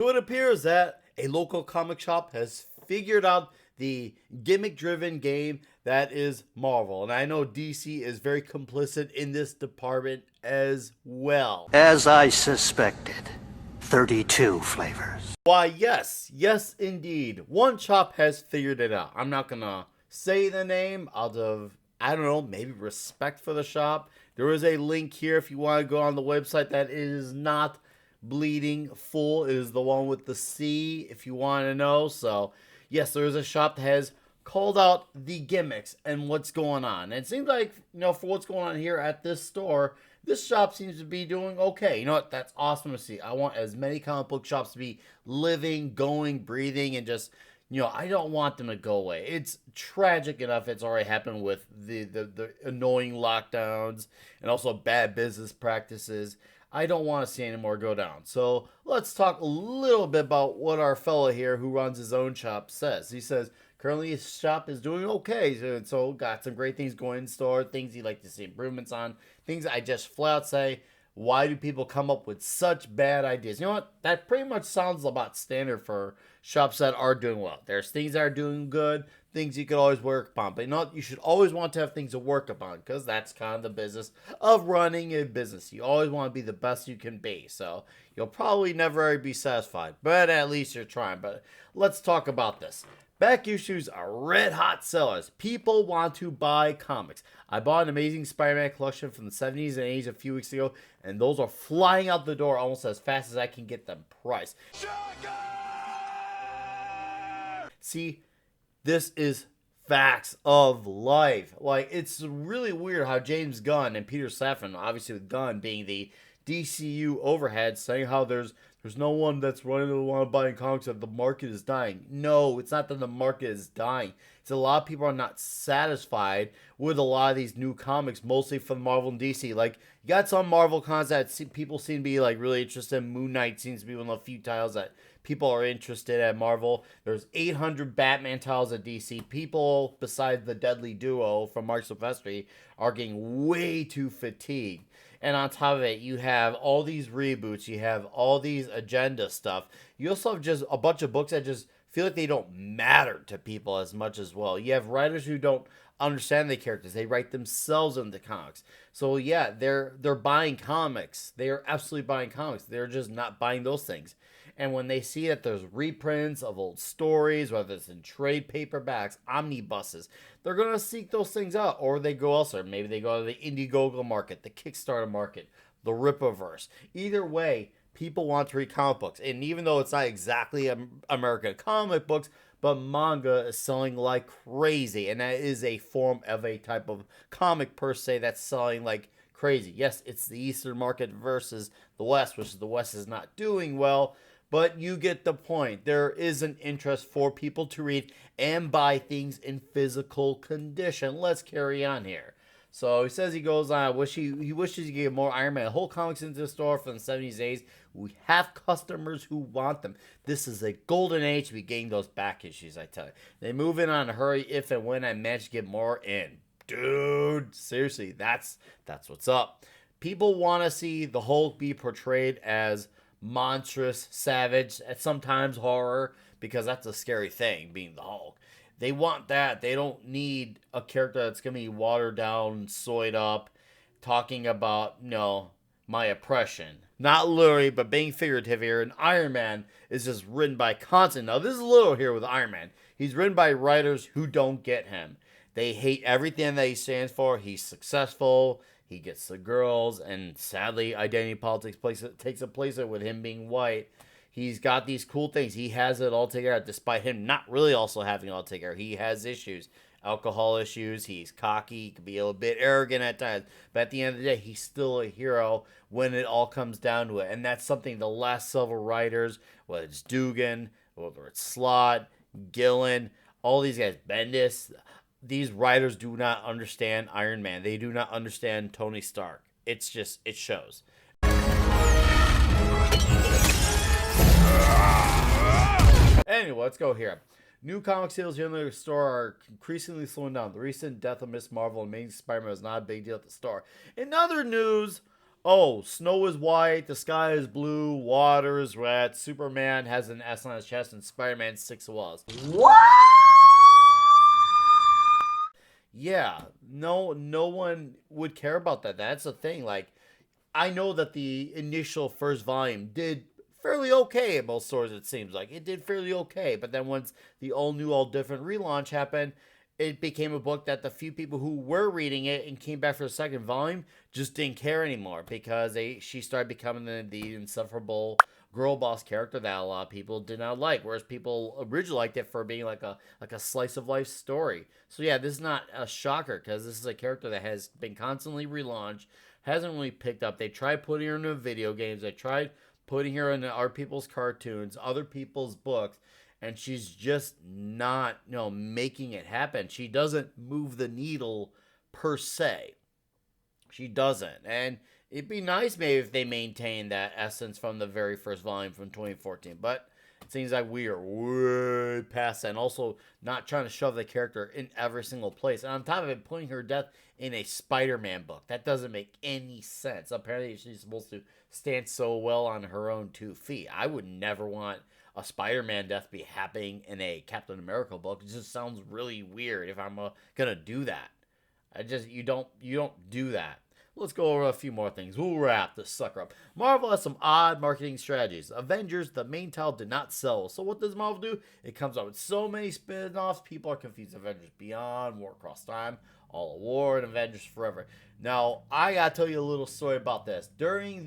So it appears that a local comic shop has figured out the gimmick driven game that is Marvel. And I know DC is very complicit in this department as well. As I suspected, 32 flavors. Why, yes, indeed. One shop has figured it out. I'm not gonna say the name out of, I don't know, maybe respect for the shop. There is a link here if you want to go on the website that is not bleeding full. It is the one with the C if you want to know. So, yes, there is a shop that has called out the gimmicks and what's going on. And it seems like, for what's going on here at this store, this shop seems to be doing okay. You know what? That's awesome to see. I want as many comic book shops to be living, going, breathing, and just, I don't want them to go away. It's tragic enough it's already happened with the annoying lockdowns and also bad business practices. I don't want to see any more go down. So let's talk a little bit about what our fellow here who runs his own shop says. He says currently his shop is doing okay. So got some great things going in store, things he'd like to see improvements on, things I just flat out say, why do people come up with such bad ideas? You know what? That pretty much sounds about standard for shops that are doing well. There's things that are doing good, things you could always work upon. But you should always want to have things to work upon because that's kind of the business of running a business. You always want to be the best you can be. So you'll probably never be satisfied, but at least you're trying. But let's talk about this. Back issues are red hot sellers. People want to buy comics. I bought an Amazing Spider-Man collection from the 70s and 80s a few weeks ago, and those are flying out the door almost as fast as I can get them priced. See, this is facts of life. Like, it's really weird how James Gunn and Peter Safran, obviously with Gunn being the DCU overhead, saying how there's no one that's running to want to buy comics that the market is dying. No, it's not that the market is dying. It's a lot of people are not satisfied with a lot of these new comics, mostly from Marvel and DC. Like, you got some Marvel cons that people seem to be like really interested in. Moon Knight seems to be one of the few titles that people are interested at Marvel. There's 800 Batman titles at DC. People, besides the Deadly Duo from Mark Silvestri, are getting way too fatigued. And on top of it, you have all these reboots. You have all these agenda stuff. You also have just a bunch of books that just feel like they don't matter to people as much as well. You have writers who don't understand the characters. They write themselves into comics. So yeah, they're buying comics. They are absolutely buying comics. They're just not buying those things. And when they see that there's reprints of old stories, whether it's in trade paperbacks, omnibuses, they're going to seek those things out. Or they go elsewhere. Maybe they go to the Indiegogo market, the Kickstarter market, the Rippaverse. Either way, people want to read comic books. And even though it's not exactly American comic books, but manga is selling like crazy. And that is a form of a type of comic per se that's selling like crazy. Yes, it's the Eastern market versus the West, which the West is not doing well. But you get the point. There is an interest for people to read and buy things in physical condition. Let's carry on here. So he says he goes on, he wishes he could get more Iron Man whole comics into the store from the 70s days. We have customers who want them. This is a golden age to be getting those back issues, I tell you. They move in on a hurry if and when I manage to get more in. Dude, seriously, that's what's up. People want to see the Hulk be portrayed as monstrous, savage, and sometimes horror, because that's a scary thing, being the Hulk. They want that. They don't need a character that's going to be watered down, soyed up, talking about, my oppression. Not literally, but being figurative here. And Iron Man is just written by constant. Now, this is a little here with Iron Man. He's written by writers who don't get him. They hate everything that he stands for. He's successful. He gets the girls, and sadly, identity politics takes a place with him being white. He's got these cool things. He has it all together, despite him not really also having it all together. He has issues, alcohol issues. He's cocky. He can be a little bit arrogant at times. But at the end of the day, he's still a hero when it all comes down to it. And that's something the last several writers, whether it's Dugan, whether it's Slott, Gillen, all these guys, Bendis, these writers do not understand Iron Man. They do not understand Tony Stark. It shows. Anyway, let's go here. New comic sales here in the store are increasingly slowing down. The recent death of Miss Marvel and Amazing Spider-Man was not a big deal at the store. In other news, Oh, snow is white, the sky is blue, water is red, Superman has an S on his chest, and Spider-Man sticks to walls. What? Yeah, no one would care about that. That's the thing. Like, I know that the initial first volume did fairly okay at most stores. It seems like it did fairly okay, but then once the all new, all different relaunch happened, it became a book that the few people who were reading it and came back for the second volume just didn't care anymore because she started becoming the insufferable girl boss character that a lot of people did not like, whereas people originally liked it for being like a slice of life story. So yeah, this is not a shocker because this is a character that has been constantly relaunched, hasn't really picked up. They tried putting her into video games. They tried putting her in other people's cartoons, other people's books, and she's just not, making it happen. She doesn't move the needle per se. She doesn't. And it'd be nice maybe if they maintain that essence from the very first volume from 2014. But it seems like we are way past that. And also not trying to shove the character in every single place. And on top of it, putting her death in a Spider-Man book. That doesn't make any sense. Apparently she's supposed to stand so well on her own 2 feet. I would never want a Spider-Man death be happening in a Captain America book. It just sounds really weird if I'm gonna do that. You don't do that. Let's go over a few more things. We'll wrap this sucker up. Marvel has some odd marketing strategies. Avengers, the main title, did not sell. So what does Marvel do? It comes out with so many spin-offs. People are confused. Avengers Beyond, War Across Time, All War, and Avengers Forever. Now, I gotta tell you a little story about this. Around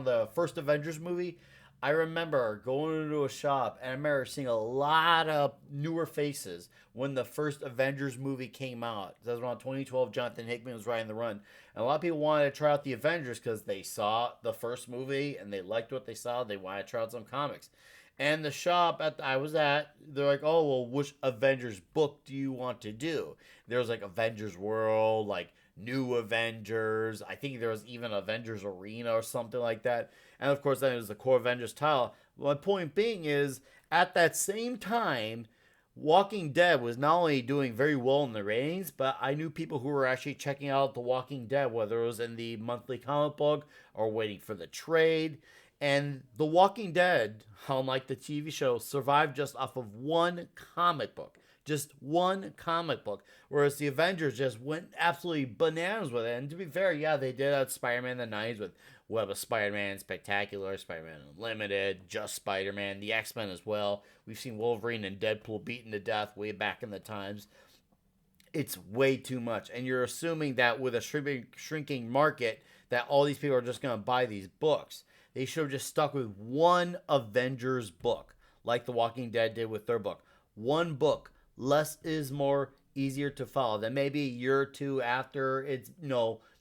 the first Avengers movie, I remember going into a shop and I remember seeing a lot of newer faces when the first Avengers movie came out. That was around 2012. Jonathan Hickman was riding the run. And a lot of people wanted to try out the Avengers because they saw the first movie and they liked what they saw. They wanted to try out some comics. And the shop I was at, they're like, oh, well, which Avengers book do you want to do? There was like Avengers World, like New Avengers. I think there was even Avengers Arena or something like that. And of course, then it was the core Avengers title. My point being is, at that same time, Walking Dead was not only doing very well in the ratings, but I knew people who were actually checking out The Walking Dead, whether it was in the monthly comic book or waiting for the trade. And The Walking Dead, unlike the TV show, survived just off of one comic book. Just one comic book. Whereas the Avengers just went absolutely bananas with it. And to be fair, yeah, they did have Spider-Man in the 90s with Web of Spider-Man, Spectacular, Spider-Man Unlimited, Just Spider-Man, the X-Men as well. We've seen Wolverine and Deadpool beaten to death way back in the times. It's way too much. And you're assuming that with a shrinking market that all these people are just going to buy these books. They should have just stuck with one Avengers book, like The Walking Dead did with their book. One book. Less is more, easier to follow. Then maybe a year or two after it's,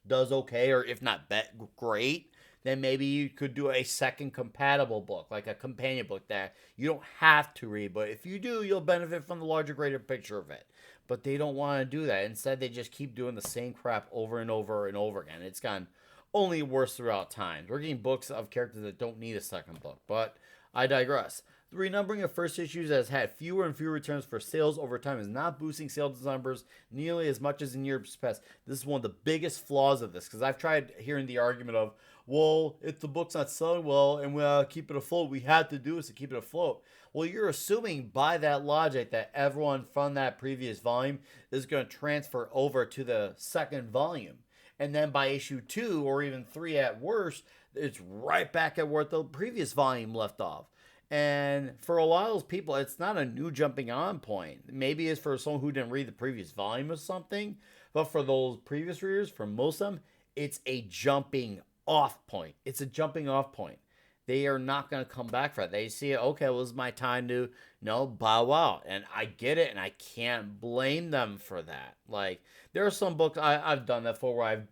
does okay, or if not great, then maybe you could do a second compatible book, like a companion book that you don't have to read, but if you do, you'll benefit from the larger, greater picture of it. But they don't want to do that. Instead, they just keep doing the same crap over and over and over again. It's gotten only worse throughout time. We're getting books of characters that don't need a second book, but I digress. The renumbering of first issues has had fewer and fewer returns for sales over time is not boosting sales numbers nearly as much as in years past. This is one of the biggest flaws of this because I've tried hearing the argument of, well, if the book's not selling well and we keep it afloat, we have to do is to keep it afloat. Well, you're assuming by that logic that everyone from that previous volume is going to transfer over to the second volume. And then by issue 2 or even 3 at worst, it's right back at where the previous volume left off. And for a lot of those people, it's not a new jumping on point. Maybe it's for someone who didn't read the previous volume or something. But for those previous readers, for most of them, it's a jumping off point. It's a jumping off point. They are not going to come back for it. They see it, okay, well, this is my time to, bow out. And I get it, and I can't blame them for that. Like, there are some books I've done that for where I've,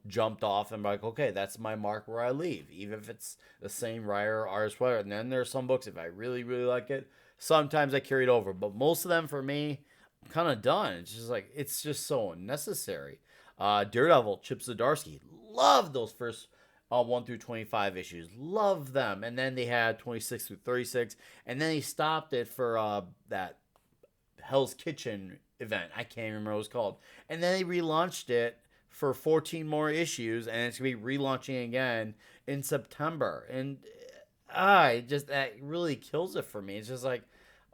jumped off and I'm like, okay, that's my mark where I leave. Even if it's the same writer or artist, whatever. And then there are some books, if I really, really like it, sometimes I carry it over. But most of them, for me, I'm kind of done. It's just so unnecessary. Daredevil, Chip Zdarsky, love those first 1 through 25 issues. Love them. And then they had 26 through 36. And then he stopped it for that Hell's Kitchen event. I can't remember what it was called. And then they relaunched it for 14 more issues, and it's going to be relaunching again in September. And that really kills it for me. It's just like,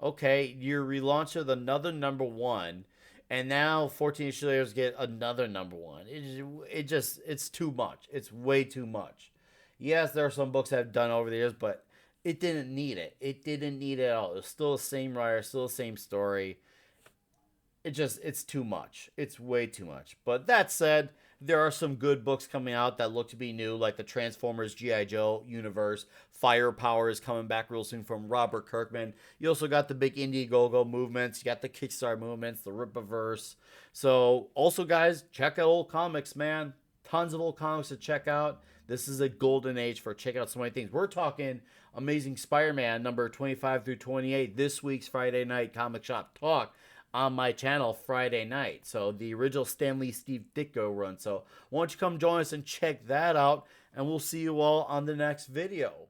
okay, you're relaunching with another number one, and now 14 issues later get another number one. It's too much. It's way too much. Yes, there are some books I've done over the years, but it didn't need it. It didn't need it at all. It was still the same writer, still the same story. It's too much. It's way too much. But that said, there are some good books coming out that look to be new, like the Transformers G.I. Joe universe. Firepower is coming back real soon from Robert Kirkman. You also got the big Indiegogo movements. You got the Kickstarter movements, the Rippaverse. So, also, guys, check out old comics, man. Tons of old comics to check out. This is a golden age for checking out so many things. We're talking Amazing Spider-Man number 25 through 28 this week's Friday Night Comic Shop Talk on my channel Friday night. So the original Stan Lee Steve Ditko run. So why don't you come join us and check that out, and we'll see you all on the next video.